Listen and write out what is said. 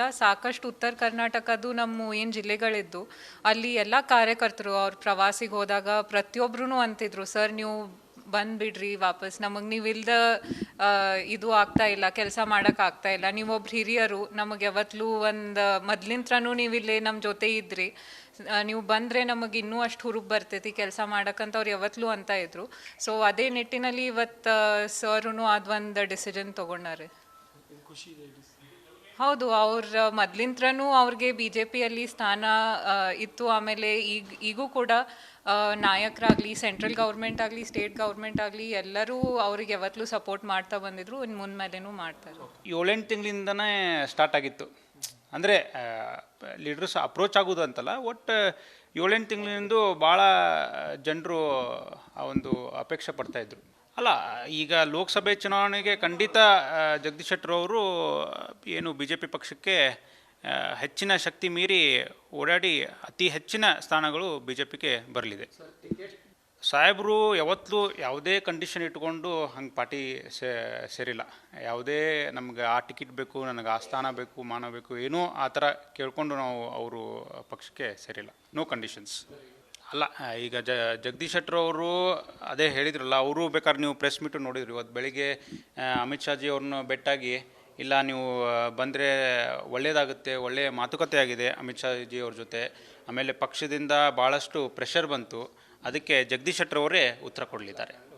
ಅಲ್ಲ, ಸಾಕಷ್ಟು ಉತ್ತರ ಕರ್ನಾಟಕದ್ದು ನಮ್ಮ ಏನು ಜಿಲ್ಲೆಗಳಿದ್ದು ಅಲ್ಲಿ ಎಲ್ಲ ಕಾರ್ಯಕರ್ತರು ಅವ್ರು ಪ್ರವಾಸಿಗೆ ಹೋದಾಗ ಪ್ರತಿಯೊಬ್ಬರೂ ಅಂತಿದ್ರು, ಸರ್ ನೀವು ಬಂದುಬಿಡ್ರಿ ವಾಪಸ್, ನಮಗೆ ನೀವು ಇಲ್ದ ಇದು ಆಗ್ತಾ ಇಲ್ಲ, ಕೆಲಸ ಮಾಡೋಕೆ ಆಗ್ತಾ ಇಲ್ಲ, ನೀವೊಬ್ರು ಹಿರಿಯರು, ನಮಗೆ ಯಾವತ್ತಲೂ ಒಂದು ಮೊದ್ಲಿಂತ್ರನೂ ನೀವು ಇಲ್ಲಿ ನಮ್ಮ ಜೊತೆ ಇದ್ರಿ, ನೀವು ಬಂದರೆ ನಮಗೆ ಇನ್ನೂ ಅಷ್ಟು ಹುರುಪು ಬರ್ತೈತಿ ಕೆಲಸ ಮಾಡೋಕ್ಕಂತ ಅವ್ರು ಯಾವತ್ತಲೂ ಅಂತ ಇದ್ರು. ಸೊ ಅದೇ ನಿಟ್ಟಿನಲ್ಲಿ ಇವತ್ತು ಸರೂ ಅದೊಂದು ಡಿಸಿಷನ್ ತೊಗೊಂಡಾರೆ. ಹೌದು, ಅವ್ರ ಮೊದ್ಲಿಂತ್ರನೂ ಅವ್ರಿಗೆ ಬಿ ಜೆ ಪಿಯಲ್ಲಿ ಸ್ಥಾನ ಇತ್ತು. ಆಮೇಲೆ ಈಗೂ ಕೂಡ ನಾಯಕರಾಗಲಿ, ಸೆಂಟ್ರಲ್ ಗೌರ್ಮೆಂಟ್ ಆಗಲಿ, ಸ್ಟೇಟ್ ಗೌರ್ಮೆಂಟ್ ಆಗಲಿ, ಎಲ್ಲರೂ ಅವ್ರಿಗೆ ಯಾವತ್ತಲೂ ಸಪೋರ್ಟ್ ಮಾಡ್ತಾ ಬಂದಿದ್ರು, ಇನ್ನು ಮುಂದ್ಮೇಲೆನೂ ಮಾಡ್ತಾರೆ. 7-8 ತಿಂಗಳಿಂದನೇ ಸ್ಟಾರ್ಟ್ ಆಗಿತ್ತು. ಅಂದರೆ ಲೀಡರ್ಸ್ ಅಪ್ರೋಚ್ ಆಗೋದು ಅಂತಲ್ಲ, ಒಟ್ಟು 7-8 ತಿಂಗಳಿಂದ ಭಾಳ ಜನರು ಆ ಒಂದು ಅಪೇಕ್ಷೆ ಪಡ್ತಾಯಿದ್ರು. ಅಲ್ಲ, ಈಗ ಲೋಕಸಭೆ ಚುನಾವಣೆಗೆ ಖಂಡಿತ ಜಗದೀಶ್ ಶೆಟ್ಟರ್ ಅವರು ಏನು ಬಿ ಜೆ ಪಿ ಪಕ್ಷಕ್ಕೆ ಹೆಚ್ಚಿನ ಶಕ್ತಿ ಮೀರಿ ಓಡಾಡಿ ಅತಿ ಹೆಚ್ಚಿನ ಸ್ಥಾನಗಳು ಬಿ ಜೆ ಪಿಗೆ ಬರಲಿದೆ. ಸಾಹೇಬರು ಯಾವತ್ತೂ ಯಾವುದೇ ಕಂಡೀಷನ್ ಇಟ್ಕೊಂಡು ಹಂಗೆ ಪಾರ್ಟಿ ಸೇರಿಲ್ಲ. ಯಾವುದೇ ನಮ್ಗೆ ಆ ಟಿಕೆಟ್ ಬೇಕು, ನನಗೆ ಆ ಸ್ಥಾನ ಬೇಕು, ಮಾನ ಬೇಕು, ಏನೂ ಆ ಥರ ಕೇಳಿಕೊಂಡು ನಾವು ಅವರು ಪಕ್ಷಕ್ಕೆ ಸೇರಿಲ್ಲ. No conditions. ಅಲ್ಲ, ಈಗ ಜಗದೀಶ್ ಶೆಟ್ಟರ್ ಅವರು ಅದೇ ಹೇಳಿದ್ರಲ್ಲ, ಅವರು ಬೇಕಾದ್ರೆ ನೀವು ಪ್ರೆಸ್ ಮೀಟು ನೋಡಿದ್ರಿ ಇವತ್ತು ಬೆಳಿಗ್ಗೆ. ಅಮಿತ್ ಶಾಜಿ ಅವ್ರನ್ನ ಭೇಟಿಯಾಗಿ, ಇಲ್ಲ ನೀವು ಬಂದರೆ ಒಳ್ಳೆಯದಾಗುತ್ತೆ, ಒಳ್ಳೆಯ ಮಾತುಕತೆ ಆಗಿದೆ ಅಮಿತ್ ಶಾಜಿ ಅವ್ರ ಜೊತೆ. ಆಮೇಲೆ ಪಕ್ಷದಿಂದ ಭಾಳಷ್ಟು ಪ್ರೆಷರ್ ಬಂತು, ಅದಕ್ಕೆ ಜಗದೀಶ್ ಶೆಟ್ಟರ್ ಅವರೇ ಉತ್ತರ ಕೊಡಲಿದ್ದಾರೆ.